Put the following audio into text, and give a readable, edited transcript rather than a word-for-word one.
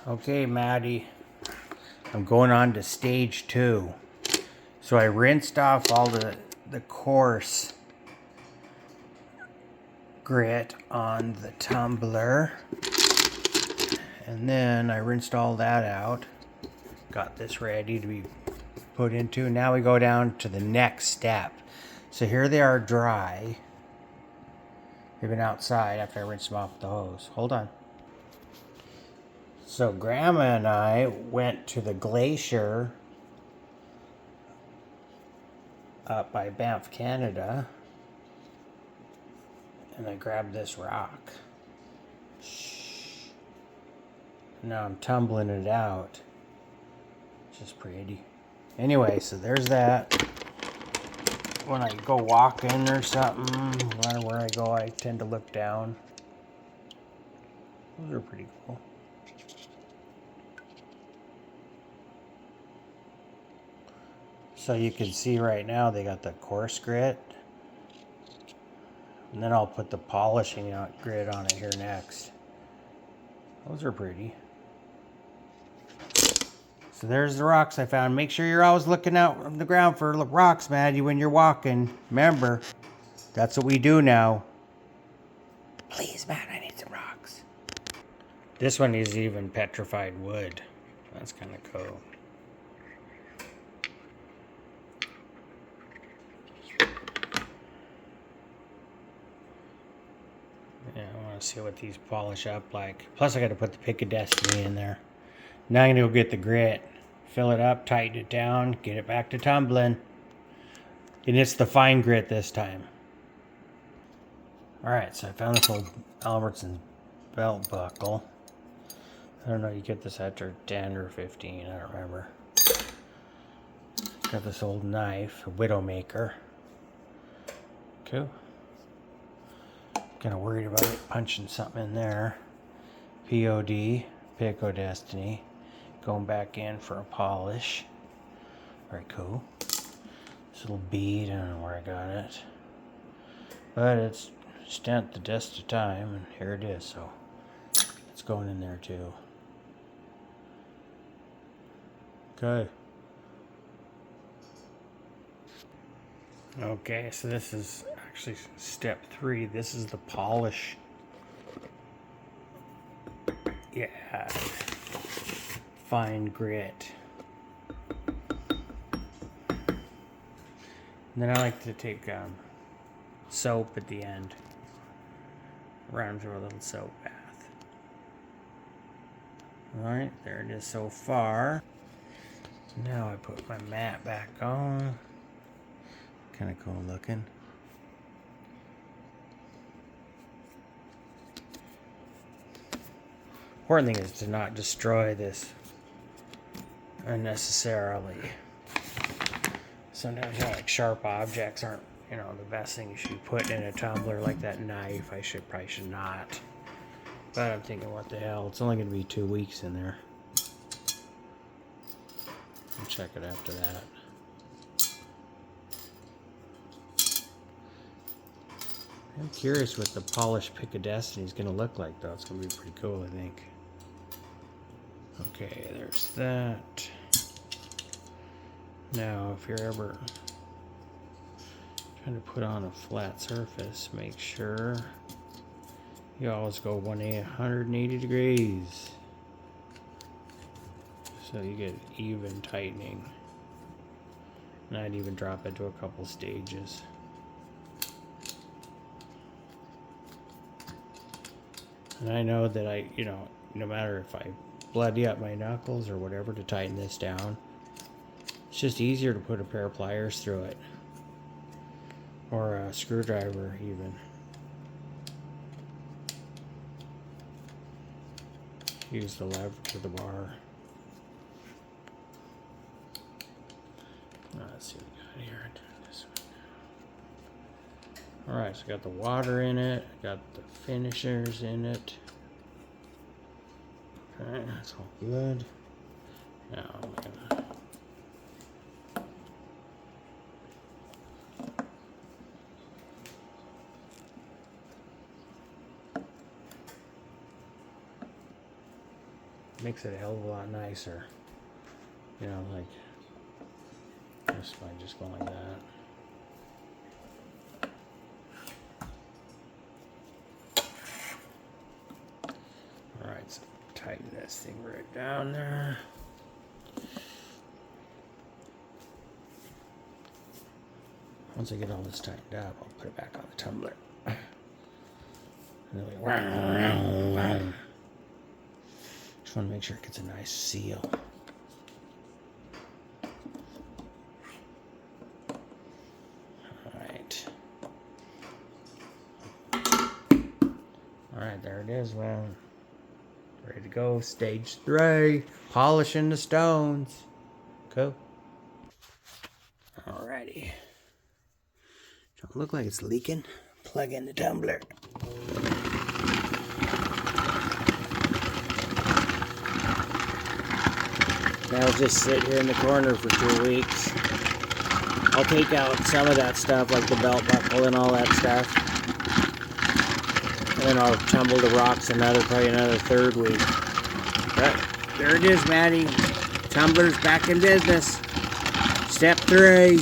Okay, Matti, I'm going on to stage 2. So I rinsed off all the coarse grit on the tumbler. And then I rinsed all that out. Got this ready to be put into. Now we go down to the next step. So here they are dry. They've been outside after I rinsed them off with the hose. Hold on. So Grandma and I went to the glacier up by Banff, Canada, and I grabbed this rock. Shh. Now I'm tumbling it out. It's just pretty. Anyway, so there's that. When I go walking or something, no matter where I go, I tend to look down. Those are pretty cool. So you can see right now they got the coarse grit. And then I'll put the polishing grit on it here next. Those are pretty. So there's the rocks I found. Make sure you're always looking out on the ground for rocks, Maddie, when you're walking. Remember, that's what we do now. Please, Matt, I need some rocks. This one is even petrified wood. That's kind of cool. Yeah, I want to see what these polish up like. Plus, I got to put the Pick of Destiny in there. Now I'm going to go get the grit. Fill it up, tighten it down, get it back to tumbling. And it's the fine grit this time. Alright, so I found this old Albertsons belt buckle. I don't know, you get this after 10 or 15, I don't remember. Got this old knife, a Widowmaker. Cool. Kinda worried about it punching something in there. POD, Pick of Destiny. Going back in for a polish. Very cool. This little bead, I don't know where I got it. But it's stand the test of time, and here it is, so it's going in there too. Okay. Okay, so this is actually step 3. This is the polish. Yeah. Fine grit. And then I like to take soap at the end. Run through a little soap bath. Alright, there it is so far. Now I put my mat back on. Kind of cool looking. Important thing is to not destroy this unnecessarily. Sometimes like sharp objects aren't, the best thing you should put in a tumbler, like that knife. Probably should not. But I'm thinking, what the hell? It's only going to be 2 weeks in there. I'll check it after that. I'm curious what the polished Pick of Destiny is going to look like, though. It's going to be pretty cool, I think. Okay, there's that. Now, if you're ever trying to put on a flat surface, make sure you always go 180 degrees. So you get even tightening. And I'd even drop it to a couple stages. And I know that no matter if I bloody up my knuckles or whatever to tighten this down, it's just easier to put a pair of pliers through it. Or a screwdriver even. Use the lever to the bar. Let's see what we got here. Turn this one. Alright, so I got the water in it. Got the finishers in it. Okay, that's all good. Now I'm gonna makes it a hell of a lot nicer. You know, like just by just going like that. Alright, so tighten this thing right down there. Once I get all this tightened up, I'll put it back on the tumbler. And then we just want to make sure it gets a nice seal. Alright. Alright, there it is, man. Ready to go. Stage 3. Polishing the stones. Cool. Alrighty. Don't look like it's leaking. Plug in the tumbler. That'll just sit here in the corner for 2 weeks. I'll take out some of that stuff, like the belt buckle and all that stuff. And then I'll tumble the rocks probably another 3rd week. But there it is, Matti. Tumbler's back in business. Step 3.